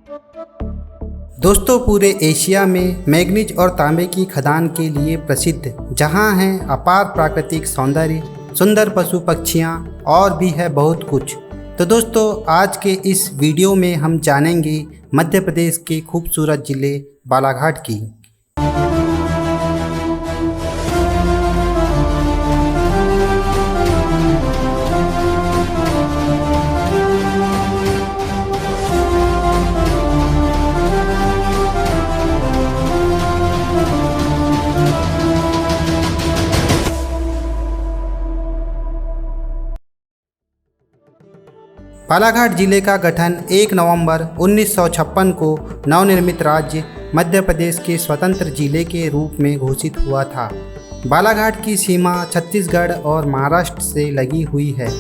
दोस्तों, पूरे एशिया में मैग्नीज और तांबे की खदान के लिए प्रसिद्ध, जहां है अपार प्राकृतिक सौंदर्य, सुंदर पशु पक्षियां और भी है बहुत कुछ। तो दोस्तों, आज के इस वीडियो में हम जानेंगे मध्य प्रदेश के खूबसूरत ज़िले बालाघाट की। बालाघाट जिले का गठन 1 नवंबर 1956 को नवनिर्मित राज्य मध्य प्रदेश के स्वतंत्र जिले के रूप में घोषित हुआ था। बालाघाट की सीमा छत्तीसगढ़ और महाराष्ट्र से लगी हुई है।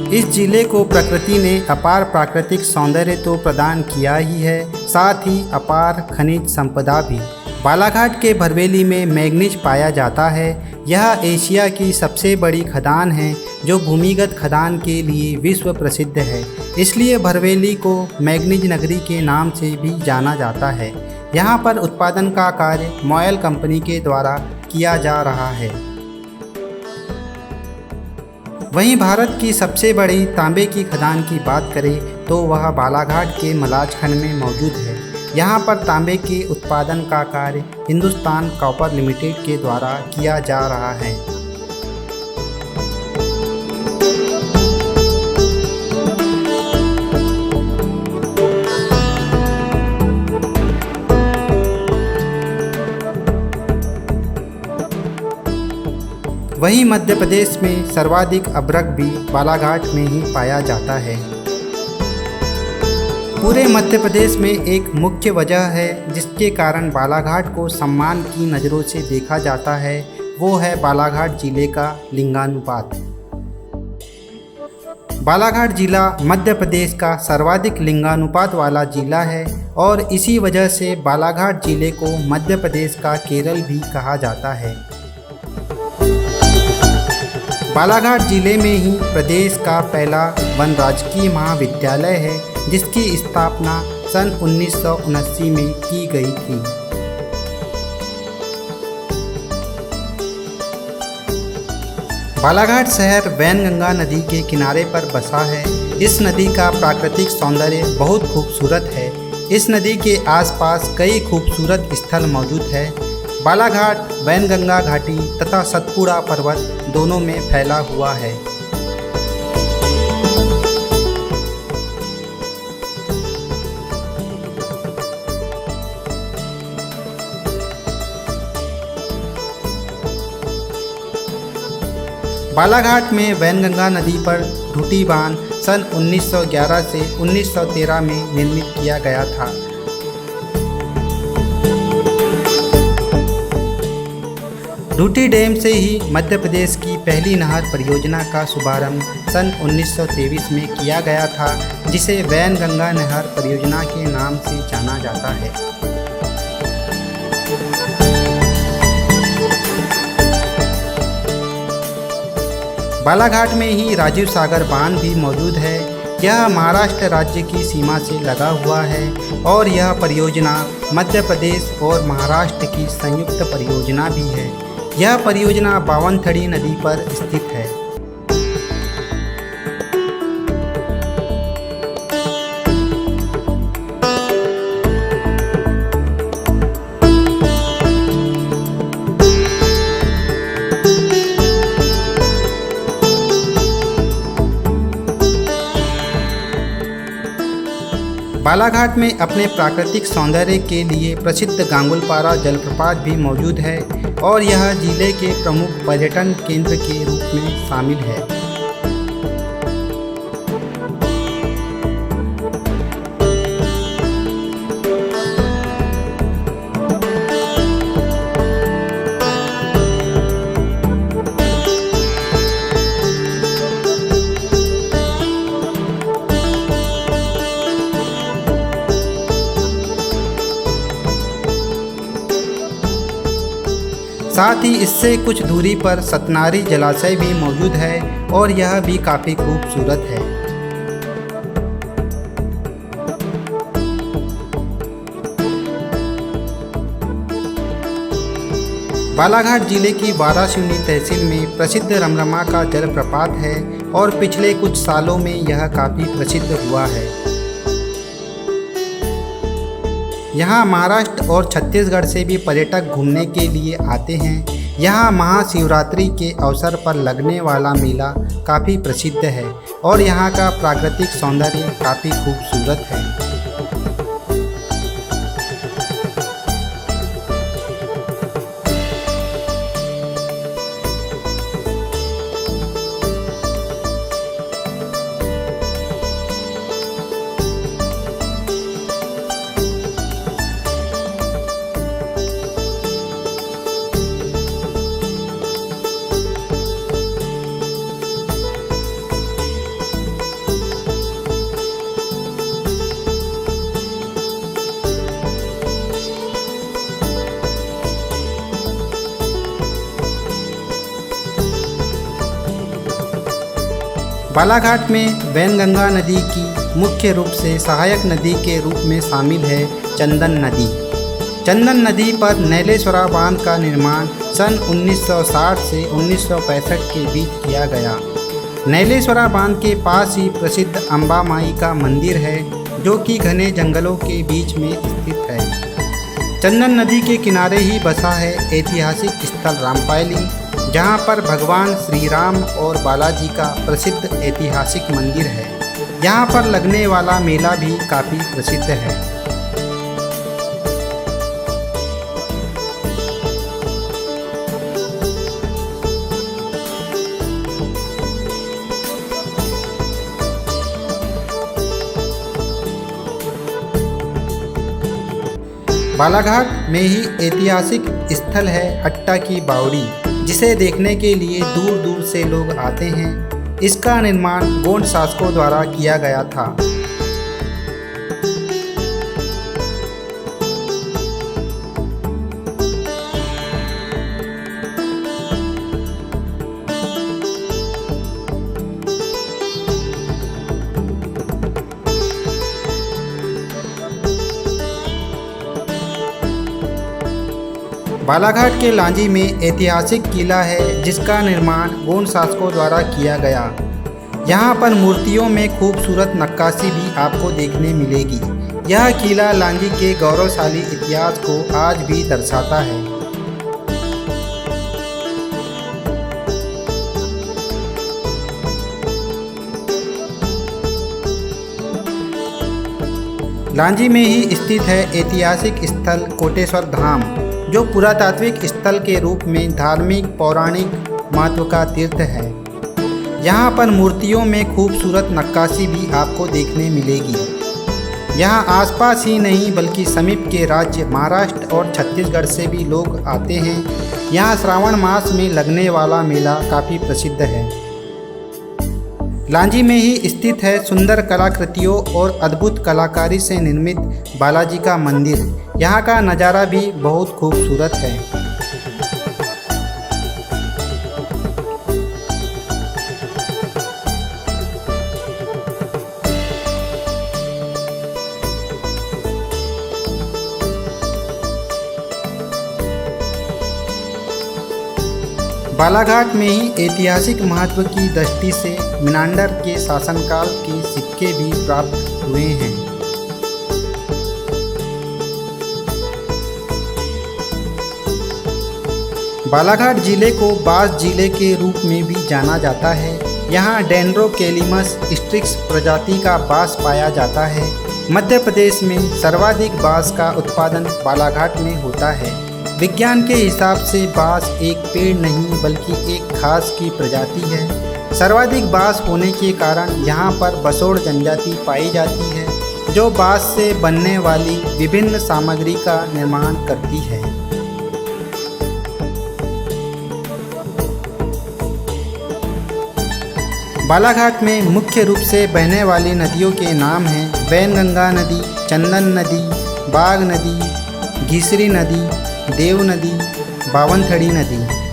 इस जिले को प्रकृति ने अपार प्राकृतिक सौंदर्य तो प्रदान किया ही है, साथ ही अपार खनिज संपदा भी। बालाघाट के भरवेली में मैग्नीज पाया जाता है। यह एशिया की सबसे बड़ी खदान है जो भूमिगत खदान के लिए विश्व प्रसिद्ध है। इसलिए भरवेली को मैग्नीज नगरी के नाम से भी जाना जाता है। यहाँ पर उत्पादन का कार्य मॉयल कंपनी के द्वारा किया जा रहा है। वहीं भारत की सबसे बड़ी तांबे की खदान की बात करें तो वह बालाघाट के मलाज खंड में मौजूद है। यहाँ पर तांबे के उत्पादन का कार्य हिंदुस्तान कॉपर लिमिटेड के द्वारा किया जा रहा है। वहीं मध्य प्रदेश में सर्वाधिक अभ्रक भी बालाघाट में ही पाया जाता है। पूरे मध्य प्रदेश में एक मुख्य वजह है जिसके कारण बालाघाट को सम्मान की नज़रों से देखा जाता है, वो है बालाघाट जिले का लिंगानुपात। बालाघाट जिला मध्य प्रदेश का सर्वाधिक लिंगानुपात वाला जिला है और इसी वजह से बालाघाट जिले को मध्य प्रदेश का केरल भी कहा जाता है। बालाघाट जिले में ही प्रदेश का पहला वन राजकीय महाविद्यालय है जिसकी स्थापना सन 1979 में की गई थी। बालाघाट शहर वैनगंगा नदी के किनारे पर बसा है। इस नदी का प्राकृतिक सौंदर्य बहुत खूबसूरत है। इस नदी के आसपास कई खूबसूरत स्थल मौजूद है। बालाघाट वैनगंगा घाटी तथा सतपुड़ा पर्वत दोनों में फैला हुआ है। बालाघाट में वैनगंगा नदी पर ढूटी बांध सन 1911 से 1913 में निर्मित किया गया था। ढूटी डैम से ही मध्य प्रदेश की पहली नहर परियोजना का शुभारंभ सन 1923 में किया गया था, जिसे वैनगंगा नहर परियोजना के नाम से जाना जाता है। बालाघाट में ही राजीव सागर बांध भी मौजूद है। यह महाराष्ट्र राज्य की सीमा से लगा हुआ है और यह परियोजना मध्य प्रदेश और महाराष्ट्र की संयुक्त परियोजना भी है। यह परियोजना बावनथड़ी नदी पर स्थित है। बालाघाट में अपने प्राकृतिक सौंदर्य के लिए प्रसिद्ध गांगुलपारा जलप्रपात भी मौजूद है और यह जिले के प्रमुख पर्यटन केंद्र के रूप में शामिल है। साथ ही इससे कुछ दूरी पर सतनारी जलाशय भी मौजूद है और यह भी काफ़ी खूबसूरत है। बालाघाट जिले की वारासिवनी तहसील में प्रसिद्ध रमरमा का जलप्रपात है और पिछले कुछ सालों में यह काफ़ी प्रसिद्ध हुआ है। यहाँ महाराष्ट्र और छत्तीसगढ़ से भी पर्यटक घूमने के लिए आते हैं। यहाँ महाशिवरात्रि के अवसर पर लगने वाला मेला काफ़ी प्रसिद्ध है और यहाँ का प्राकृतिक सौंदर्य काफ़ी खूबसूरत है। बालाघाट में वैनगंगा नदी की मुख्य रूप से सहायक नदी के रूप में शामिल है चंदन नदी। चंदन नदी पर नैलेश्वरा बांध का निर्माण सन 1960 से 1965 के बीच किया गया। नैलेश्वरा बांध के पास ही प्रसिद्ध अंबा माई का मंदिर है जो कि घने जंगलों के बीच में स्थित है। चंदन नदी के किनारे ही बसा है ऐतिहासिक स्थल रामपायली, जहाँ पर भगवान श्री राम और बालाजी का प्रसिद्ध ऐतिहासिक मंदिर है। यहाँ पर लगने वाला मेला भी काफ़ी प्रसिद्ध है। बालाघाट में ही ऐतिहासिक स्थल है अट्टा की बावड़ी, जिसे देखने के लिए दूर दूर से लोग आते हैं। इसका निर्माण गोंड शासकों द्वारा किया गया था। बालाघाट के लांजी में ऐतिहासिक किला है जिसका निर्माण गोंड शासकों द्वारा किया गया। यहाँ पर मूर्तियों में खूबसूरत नक्काशी भी आपको देखने मिलेगी। यह किला लांजी के गौरवशाली इतिहास को आज भी दर्शाता है। लांजी में ही स्थित है ऐतिहासिक स्थल कोटेश्वर धाम, जो पुरातात्विक स्थल के रूप में धार्मिक पौराणिक महत्व का तीर्थ है। यहाँ पर मूर्तियों में खूबसूरत नक्काशी भी आपको देखने मिलेगी। यहाँ आसपास ही नहीं बल्कि समीप के राज्य महाराष्ट्र और छत्तीसगढ़ से भी लोग आते हैं। यहाँ श्रावण मास में लगने वाला मेला काफ़ी प्रसिद्ध है। लांजी में ही स्थित है सुंदर कलाकृतियों और अद्भुत कलाकारी से निर्मित बालाजी का मंदिर। यहाँ का नज़ारा भी बहुत खूबसूरत है। बालाघाट में ही ऐतिहासिक महत्व की दृष्टि से मिनांडर के शासनकाल के सिक्के भी प्राप्त हुए हैं। बालाघाट जिले को बांस जिले के रूप में भी जाना जाता है। यहाँ डेंड्रोकेलिमस स्ट्रिक्स प्रजाति का बांस पाया जाता है। मध्य प्रदेश में सर्वाधिक बांस का उत्पादन बालाघाट में होता है। विज्ञान के हिसाब से बांस एक पेड़ नहीं बल्कि एक घास की प्रजाति है। सर्वाधिक बांस होने के कारण यहाँ पर बसोड़ जनजाति पाई जाती है, जो बांस से बनने वाली विभिन्न सामग्री का निर्माण करती है। बालाघाट में मुख्य रूप से बहने वाली नदियों के नाम हैं वैनगंगा नदी, चंदन नदी, बाघ नदी, घिसरी नदी, देव नदी, बावनथड़ी नदी।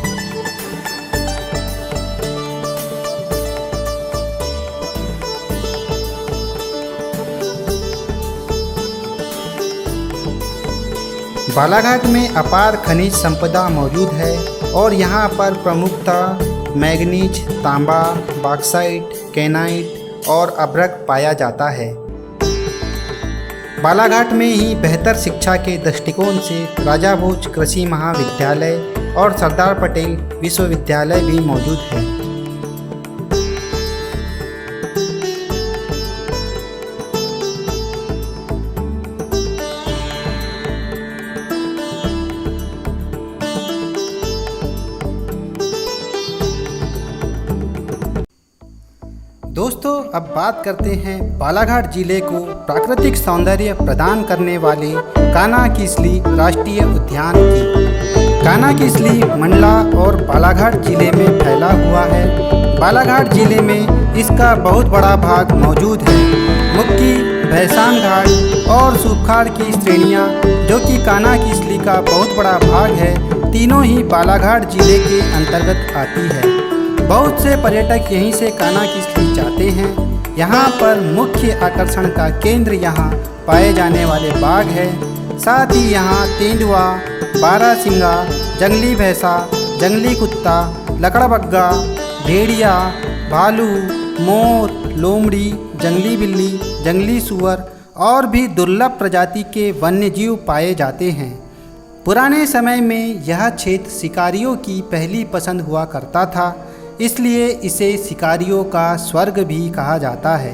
बालाघाट में अपार खनिज संपदा मौजूद है और यहाँ पर प्रमुखतः मैग्नीज, तांबा, बॉक्साइट, केनाइट और अभ्रक पाया जाता है। बालाघाट में ही बेहतर शिक्षा के दृष्टिकोण से राजा भोज कृषि महाविद्यालय और सरदार पटेल विश्वविद्यालय भी मौजूद है। दोस्तों, अब बात करते हैं बालाघाट जिले को प्राकृतिक सौंदर्य प्रदान करने वाले कान्हा-किसली राष्ट्रीय उद्यान की। कान्हा-किसली मंडला और बालाघाट जिले में फैला हुआ है। बालाघाट जिले में इसका बहुत बड़ा भाग मौजूद है। मुक्की, भैसान घाट और सूखाड़ की श्रेणियां, जो कि कान्हा-किसली का बहुत बड़ा भाग है, तीनों ही बालाघाट जिले के अंतर्गत आती है। बहुत से पर्यटक यहीं से कान्हा-किसली जाते हैं। यहाँ पर मुख्य आकर्षण का केंद्र यहाँ पाए जाने वाले बाघ है। साथ ही यहाँ तेंदुआ, बारहसिंगा, जंगली भैंसा, जंगली कुत्ता, लकड़बग्गा, भेड़िया, भालू, मोर, लोमड़ी, जंगली बिल्ली, जंगली सुअर और भी दुर्लभ प्रजाति के वन्यजीव पाए जाते हैं। पुराने समय में यह क्षेत्र शिकारियों की पहली पसंद हुआ करता था, इसलिए इसे शिकारियों का स्वर्ग भी कहा जाता है।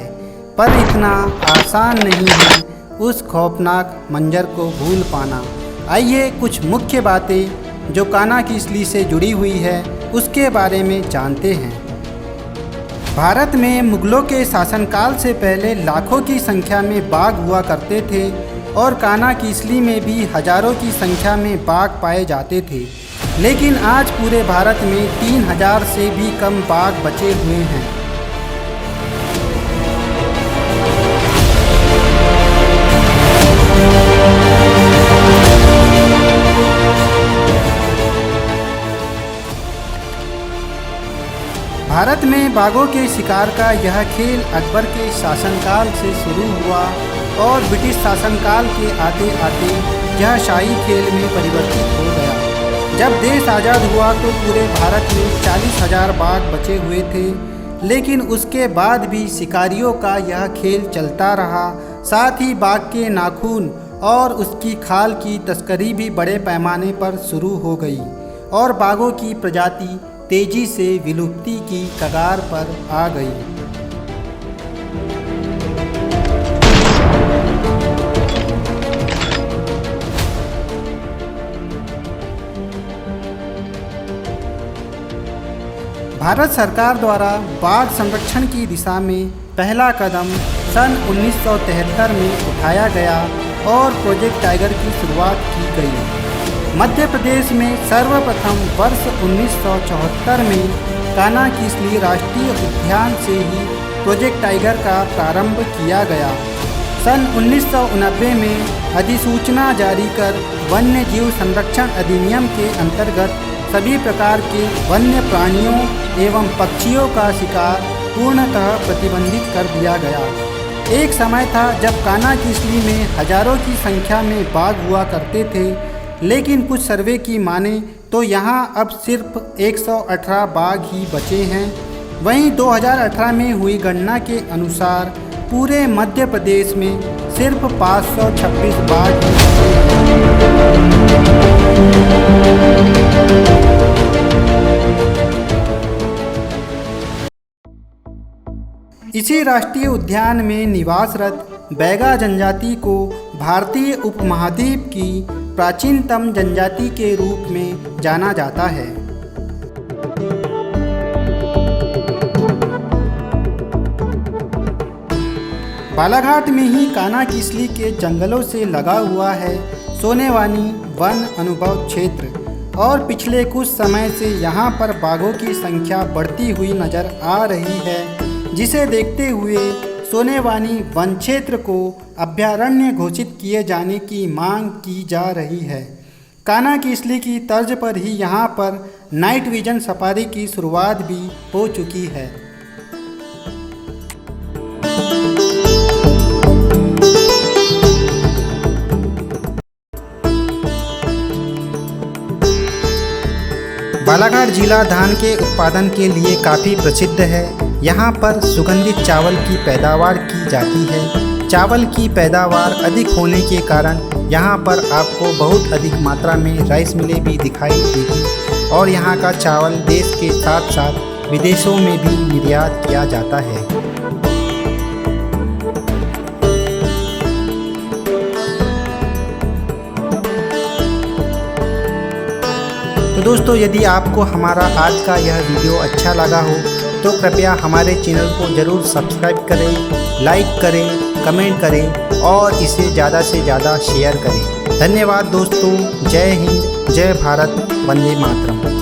पर इतना आसान नहीं है उस खौफनाक मंजर को भूल पाना। आइए कुछ मुख्य बातें जो कान्हा-किसली से जुड़ी हुई है उसके बारे में जानते हैं। भारत में मुगलों के शासनकाल से पहले लाखों की संख्या में बाघ हुआ करते थे और कान्हा-किसली में भी हजारों की संख्या में बाघ पाए जाते थे। लेकिन आज पूरे भारत में 3000 से भी कम बाघ बचे हुए हैं। भारत में बाघों के शिकार का यह खेल अकबर के शासनकाल से शुरू हुआ और ब्रिटिश शासनकाल के आते आते यह शाही खेल में परिवर्तित हो गया। जब देश आज़ाद हुआ तो पूरे भारत में 40,000 बाघ बचे हुए थे, लेकिन उसके बाद भी शिकारियों का यह खेल चलता रहा। साथ ही बाघ के नाखून और उसकी खाल की तस्करी भी बड़े पैमाने पर शुरू हो गई और बाघों की प्रजाति तेजी से विलुप्ति की कगार पर आ गई। भारत सरकार द्वारा बाघ संरक्षण की दिशा में पहला कदम सन 1973 में उठाया गया और प्रोजेक्ट टाइगर की शुरुआत की गई। मध्य प्रदेश में सर्वप्रथम वर्ष 1974 में कान्हा-किसली राष्ट्रीय उद्यान से ही प्रोजेक्ट टाइगर का प्रारंभ किया गया। सन 1990 में अधिसूचना जारी कर वन्य जीव संरक्षण अधिनियम के अंतर्गत सभी प्रकार के वन्य प्राणियों एवं पक्षियों का शिकार पूर्णतः प्रतिबंधित कर दिया गया। एक समय था जब कान्हा-किसली में हजारों की संख्या में बाघ हुआ करते थे, लेकिन कुछ सर्वे की माने तो यहाँ अब सिर्फ 118 बाघ ही बचे हैं। वहीं 2018 में हुई गणना के अनुसार पूरे मध्य प्रदेश में सिर्फ 526 बाघ ही बचे हैं। इसी राष्ट्रीय उद्यान में निवासरत बैगा जनजाति को भारतीय उपमहाद्वीप की प्राचीनतम जनजाति के रूप में जाना जाता है। बालाघाट में ही कान्हा-किसली के जंगलों से लगा हुआ है सोनेवानी वन अनुभव क्षेत्र और पिछले कुछ समय से यहाँ पर बाघों की संख्या बढ़ती हुई नजर आ रही है, जिसे देखते हुए सोनेवानी वन क्षेत्र को अभयारण्य घोषित किए जाने की मांग की जा रही है। कान्हा किसली की तर्ज पर ही यहाँ पर नाइट विजन सफारी की शुरुआत भी हो चुकी है। बालाघाट जिला धान के उत्पादन के लिए काफ़ी प्रसिद्ध है। यहाँ पर सुगंधित चावल की पैदावार की जाती है। चावल की पैदावार अधिक होने के कारण यहाँ पर आपको बहुत अधिक मात्रा में राइस मिलें भी दिखाई देगी और यहाँ का चावल देश के साथ साथ विदेशों में भी निर्यात किया जाता है। तो दोस्तों, यदि आपको हमारा आज का यह वीडियो अच्छा लगा हो तो कृपया हमारे चैनल को ज़रूर सब्सक्राइब करें, लाइक करें, कमेंट करें और इसे ज़्यादा से ज़्यादा शेयर करें। धन्यवाद दोस्तों। जय हिंद, जय भारत, वंदे मातरम।